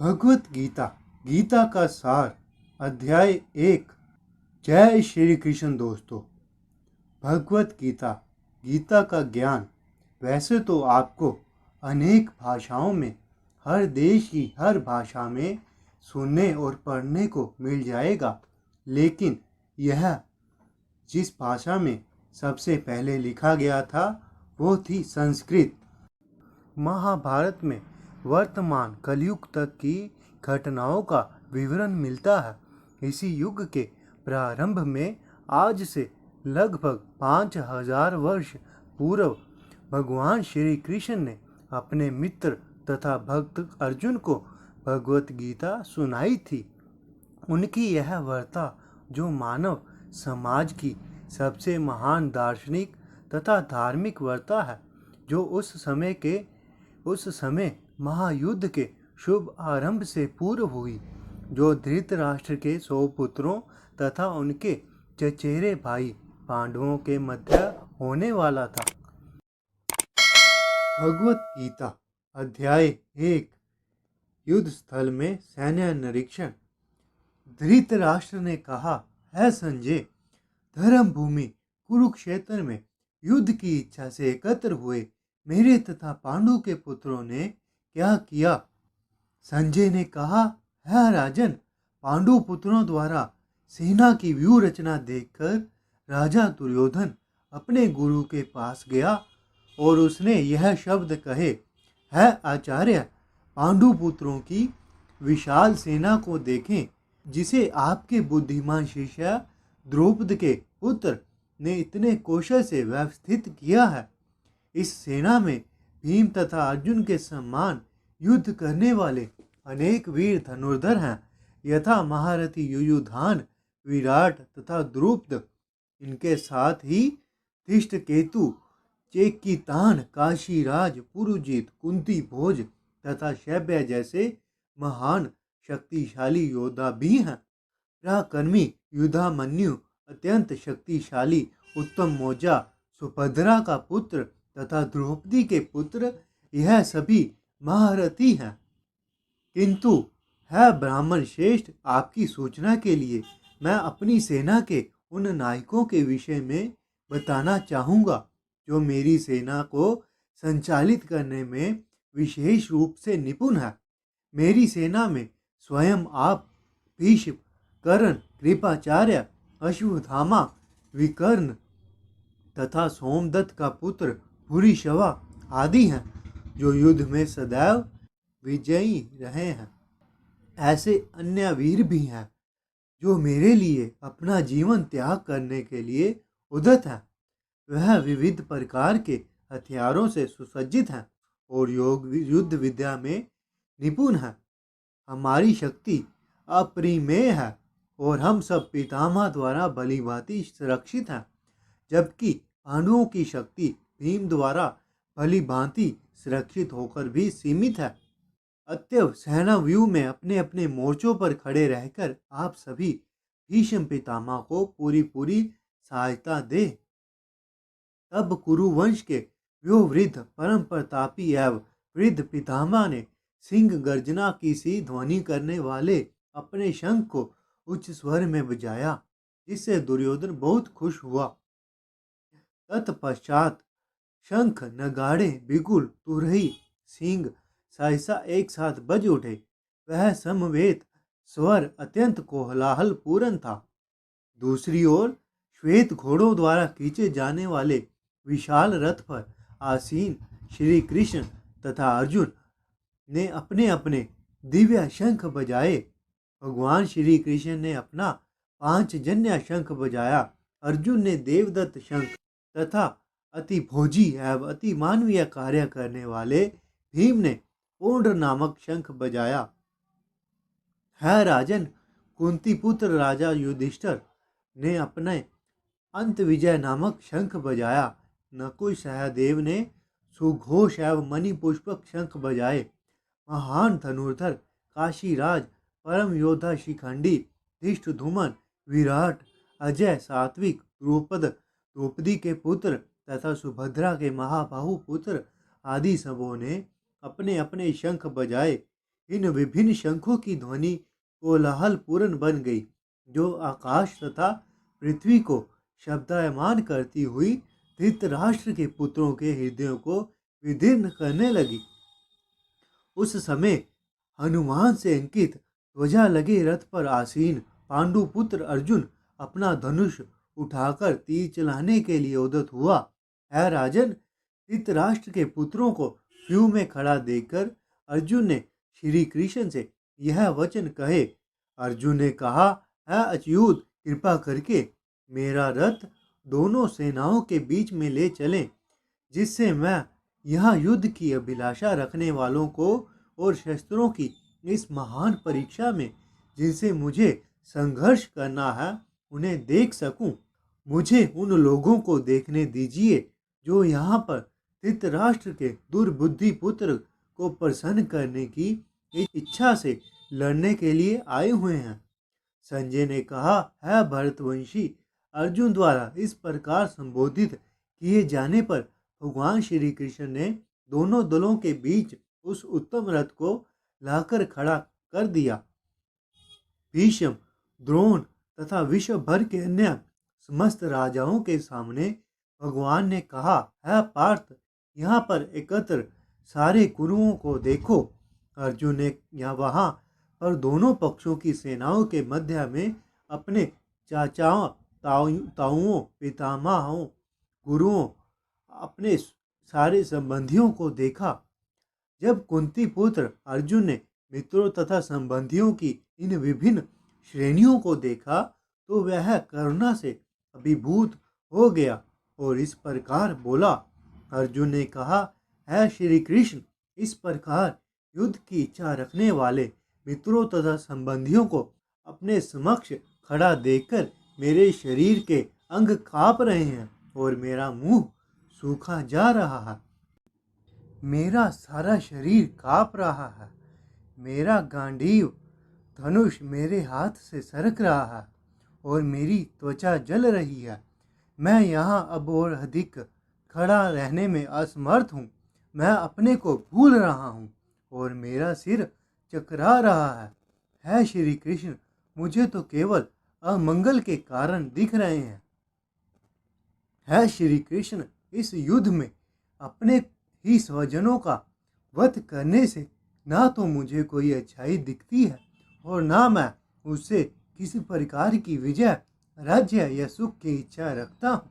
भगवत गीता गीता का सार अध्याय 1। जय श्री कृष्ण दोस्तों। भगवत गीता गीता का ज्ञान वैसे तो आपको अनेक भाषाओं में, हर देश की हर भाषा में सुनने और पढ़ने को मिल जाएगा, लेकिन यह जिस भाषा में सबसे पहले लिखा गया था वो थी संस्कृत। महाभारत में वर्तमान कलयुग तक की घटनाओं का विवरण मिलता है। इसी युग के प्रारंभ में आज से लगभग 5000 वर्ष पूर्व भगवान श्री कृष्ण ने अपने मित्र तथा भक्त अर्जुन को भगवत गीता सुनाई थी। उनकी यह वार्ता जो मानव समाज की सबसे महान दार्शनिक तथा धार्मिक वार्ता है, जो उस समय महायुद्ध के शुभ आरंभ से पूर्व हुई, जो धृतराष्ट्र के 100 पुत्रों तथा उनके चचेरे भाई पांडवों के मध्य होने वाला था। भगवत गीता अध्याय 1। युद्ध स्थल में सैन्य निरीक्षण। धृतराष्ट्र ने कहा, है संजय, धर्म भूमि कुरुक्षेत्र में युद्ध की इच्छा से एकत्र हुए मेरे तथा पांडु के पुत्रों ने क्या किया? संजय ने कहा, है राजन, पांडु पुत्रों द्वारा सेना की व्यूह रचना देखकर राजा दुर्योधन अपने गुरु के पास गया और उसने यह शब्द कहे, है आचार्य, पांडु पुत्रों की विशाल सेना को देखें, जिसे आपके बुद्धिमान शिष्य द्रौपद के पुत्र ने इतने कौशल से व्यवस्थित किया है। इस सेना में भीम तथा अर्जुन के समान युद्ध करने वाले अनेक वीर धनुर्धर हैं, यथा महारथी युयुधान, विराट तथा द्रुपद। इनके साथ ही धृष्टकेतु, चेकितान, काशीराज, पुरुजित, कुंती भोज तथा शैब्य जैसे महान शक्तिशाली योद्धा भी हैं। पराक्रमी युधामन्यु, अत्यंत शक्तिशाली उत्तम मौजा, सुभद्रा का पुत्र तथा द्रौपदी के पुत्र, यह सभी महारथी हैं। किंतु है ब्राह्मण श्रेष्ठ, आपकी सूचना के लिए मैं अपनी सेना के उन नायकों के विषय में बताना चाहूँगा जो मेरी सेना को संचालित करने में विशेष रूप से निपुण है। मेरी सेना में स्वयं आप, भीष्म, कर्ण, कृपाचार्य, अश्वत्थामा, विकर्ण तथा सोमदत्त का पुत्र भूरिश्रवा आदि हैं, जो युद्ध में सदैव विजयी रहे हैं। ऐसे अन्य वीर भी हैं जो मेरे लिए अपना जीवन त्याग करने के लिए उद्यत हैं। वह विविध प्रकार के हथियारों से सुसज्जित हैं और युद्ध विद्या में निपुण हैं। हमारी शक्ति अपरिमेय है और हम सब पितामह द्वारा भलीभांति सुरक्षित हैं, जबकि पांडवों की शक्ति भीम द्वारा भलीभांति सुरक्षित होकर भी सीमित है। अतएव सेना व्यूह में अपने अपने मोर्चों पर खड़े रहकर आप सभी भीष्म पितामह को पूरी सहायता दे। तब कुरुवंश के व्यूहवृद्ध परम प्रतापी एवं वृद्ध पितामह ने सिंह गर्जना की सी ध्वनि करने वाले अपने शंख को उच्च स्वर में बजाया, जिससे दुर्योधन बहुत खुश हुआ। तत्पश्चात शंख, नगाड़े, बिगुल, तुरही, सिंह सहसा एक साथ बज उठे। वह समवेत स्वर अत्यंत कोलाहल पूर्ण था। दूसरी ओर श्वेत घोड़ों द्वारा खींचे जाने वाले विशाल रथ पर आसीन श्री कृष्ण तथा अर्जुन ने अपने अपने दिव्य शंख बजाए। भगवान श्री कृष्ण ने अपना पांचजन्य शंख बजाया, अर्जुन ने देवदत्त शंख तथा अति भोजी एवं अति मानवीय कार्य करने वाले भीम ने पूर्ण नामक शंख बजाया। है राजन, कुंती पुत्र राजा युधिष्ठिर ने अपने अंत विजय नामक शंख बजाया। नकुल सहदेव ने सुघोष एवं मणिपुष्पक शंख बजाए। महान धनुर्धर काशीराज, परम योद्धा शिखंडी, धृष्टद्युम्न, विराट, अजय, सात्विक, द्रौपदी के पुत्र तथा सुभद्रा के महाबाहु पुत्र आदि सबों ने अपने अपने शंख बजाए। इन विभिन्न शंखों की ध्वनि कोलाहल पूर्ण बन गई, जो आकाश तथा पृथ्वी को शब्दायमान करती हुई धृतराष्ट्र के पुत्रों के हृदयों को विदीर्ण करने लगी। उस समय हनुमान से अंकित ध्वजा लगे रथ पर आसीन पांडु पुत्र अर्जुन अपना धनुष उठाकर तीर चलाने के लिए उद्यत हुआ। है राजन, धृतराष्ट्र के पुत्रों को व्यूह में खड़ा देखकर अर्जुन ने श्री कृष्ण से यह वचन कहे। अर्जुन ने कहा, है अच्युत, कृपा करके मेरा रथ दोनों सेनाओं के बीच में ले चलें, जिससे मैं यहाँ युद्ध की अभिलाषा रखने वालों को और शस्त्रों की इस महान परीक्षा में जिनसे मुझे संघर्ष करना है उन्हें देख सकूं। मुझे उन लोगों को देखने दीजिए जो यहाँ पर धृतराष्ट्र के दुर्बुद्धि पुत्र को प्रसन्न करने की इच्छा से लड़ने के लिए आए हुए हैं। संजय ने कहा, है भरतवंशी, अर्जुन द्वारा इस प्रकार संबोधित किए जाने पर भगवान श्री कृष्ण ने दोनों दलों के बीच उस उत्तम रथ को लाकर खड़ा कर दिया। भीष्म, द्रोण तथा विश्व भर के अन्य समस्त राजाओं के सामने भगवान ने कहा, है पार्थ, यहाँ पर एकत्र सारे कुरुओं को देखो। अर्जुन ने यहाँ वहाँ पर दोनों पक्षों की सेनाओं के मध्य में अपने चाचाओं, ताऊओं, पितामहों, गुरुओं, अपने सारे संबंधियों को देखा। जब कुंती पुत्र अर्जुन ने मित्रों तथा संबंधियों की इन विभिन्न श्रेणियों को देखा तो वह करुणा से अभिभूत हो गया और इस प्रकार बोला। अर्जुन ने कहा, है श्री कृष्ण, इस प्रकार युद्ध की इच्छा रखने वाले मित्रों तथा संबंधियों को अपने समक्ष खड़ा देखकर मेरे शरीर के अंग कांप रहे हैं और मेरा मुंह सूखा जा रहा है। मेरा सारा शरीर कांप रहा है। मेरा गांडीव धनुष मेरे हाथ से सरक रहा है और मेरी त्वचा जल रही है। मैं यहाँ अब और अधिक खड़ा रहने में असमर्थ हूँ। मैं अपने को भूल रहा हूँ और मेरा सिर चकरा रहा है। है श्री कृष्ण, मुझे तो केवल अमंगल के कारण दिख रहे हैं। है श्री कृष्ण, इस युद्ध में अपने ही स्वजनों का वध करने से ना तो मुझे कोई अच्छाई दिखती है और ना मैं उससे किसी प्रकार की विजय, राज्य या सुख की इच्छा रखता हूँ।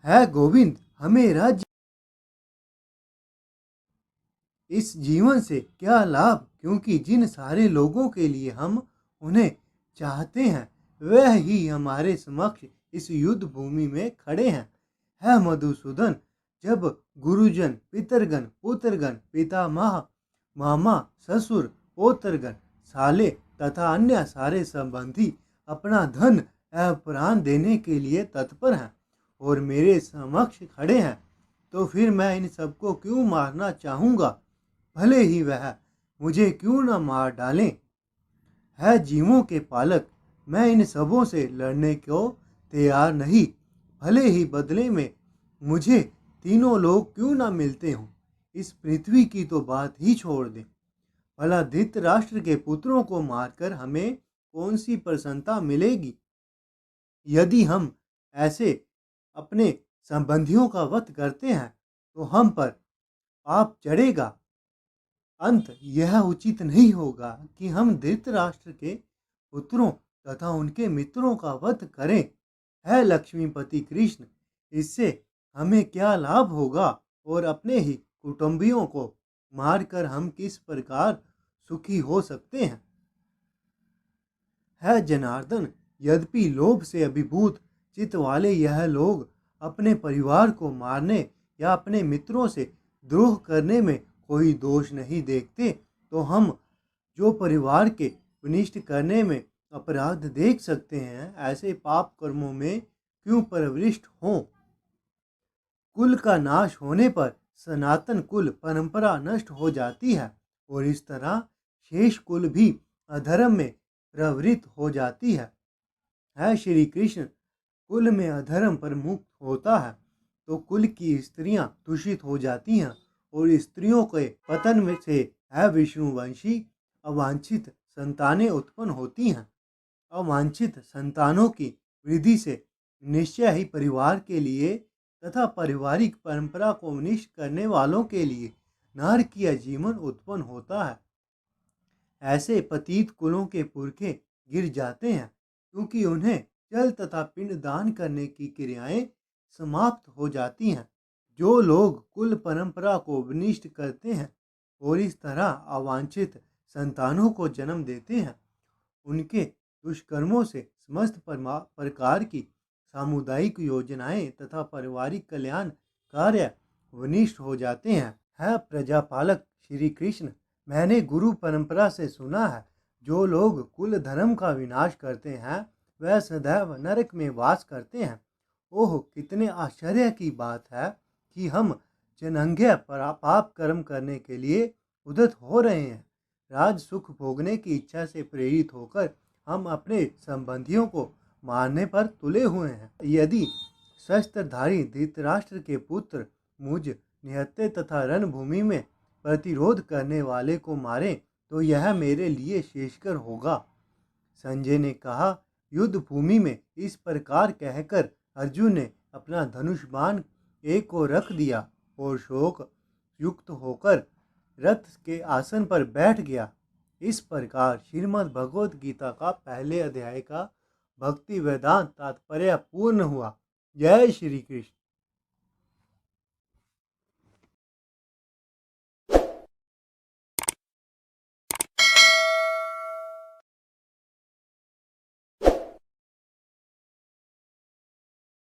है गोविंद, हमें राज्य इस जीवन से क्या लाभ, क्योंकि जिन सारे लोगों के लिए हम उन्हें चाहते हैं वह ही हमारे समक्ष इस युद्ध भूमि में खड़े हैं। है मधुसूदन, जब गुरुजन, पितरगण, पुत्रगण, पितामह, मामा, ससुर, पोत्रगण, साले तथा अन्य सारे संबंधी अपना धन एवं प्राण देने के लिए तत्पर हैं और मेरे समक्ष खड़े हैं, तो फिर मैं इन सबको क्यों मारना चाहूँगा, भले ही वह मुझे क्यों न मार डालें। है जीवों के पालक, मैं इन सबों से लड़ने को तैयार नहीं, भले ही बदले में मुझे तीनों लोग क्यों ना मिलते हों। इस पृथ्वी की तो बात ही छोड़ दें। भला धृतराष्ट्र के पुत्रों को मारकर हमें कौन सी प्रसन्नता मिलेगी। यदि हम ऐसे अपने संबंधियों का वध करते हैं तो हम पर पाप चढ़ेगा। अंत यह उचित नहीं होगा कि हम धृतराष्ट्र के पुत्रों तथा उनके मित्रों का वध करें। है लक्ष्मीपति कृष्ण, इससे हमें क्या लाभ होगा और अपने ही कुटुंबियों को मारकर हम किस प्रकार सुखी हो सकते हैं। है जनार्दन, यद्यपि लोभ से अभिभूत चित्त वाले यह लोग अपने परिवार को मारने या अपने मित्रों से द्रोह करने में कोई दोष नहीं देखते, तो हम जो परिवार के विनिष्ट करने में अपराध देख सकते हैं, ऐसे पाप कर्मों में क्यों प्रविष्ट हों। कुल का नाश होने पर सनातन कुल परंपरा नष्ट हो जाती है और इस तरह शेष कुल भी अधर्म में प्रवृत्त हो जाती है। श्री कृष्ण, कुल में अधर्म पर मुक्त होता है तो कुल की स्त्रियां दूषित हो जाती हैं और स्त्रियों के पतन में से अविष्णुवंशी अवांछित संतानें उत्पन्न होती हैं। अवांछित संतानों की वृद्धि से निश्चय ही परिवार के लिए तथा पारिवारिक परंपरा को निष्ठ करने वालों के लिए नारकीय जीवन उत्पन्न होता है। ऐसे पतित कुलों के पुरखे गिर जाते हैं, क्योंकि उन्हें जल तथा पिंड दान करने की क्रियाएं समाप्त हो जाती हैं। जो लोग कुल परंपरा को विनिष्ट करते हैं और इस तरह अवांछित संतानों को जन्म देते हैं, उनके दुष्कर्मों से समस्त प्रकार की सामुदायिक योजनाएं तथा पारिवारिक कल्याण कार्य विनिष्ट हो जाते हैं। है प्रजापालक श्री कृष्ण, मैंने गुरु परंपरा से सुना है, जो लोग कुल धर्म का विनाश करते हैं वह सदैव नरक में वास करते हैं। ओह, कितने आश्चर्य की बात है कि हम जन्मज्ञ पाप कर्म करने के लिए उद्यत हो रहे हैं। राज सुख भोगने की इच्छा से प्रेरित होकर हम अपने संबंधियों को मारने पर तुले हुए हैं। यदि शस्त्रधारी धृतराष्ट्र के पुत्र मुझ निहत्थे तथा रणभूमि में प्रतिरोध करने वाले को मारे तो यह मेरे लिए शेषकर होगा। संजय ने कहा। युद्ध भूमि में इस प्रकार कहकर अर्जुन ने अपना धनुष बाण एक को रख दिया और शोक युक्त होकर रथ के आसन पर बैठ गया। इस प्रकार श्रीमद् भगवद गीता का पहले अध्याय का भक्ति वेदांत तात्पर्य पूर्ण हुआ। जय श्री कृष्ण।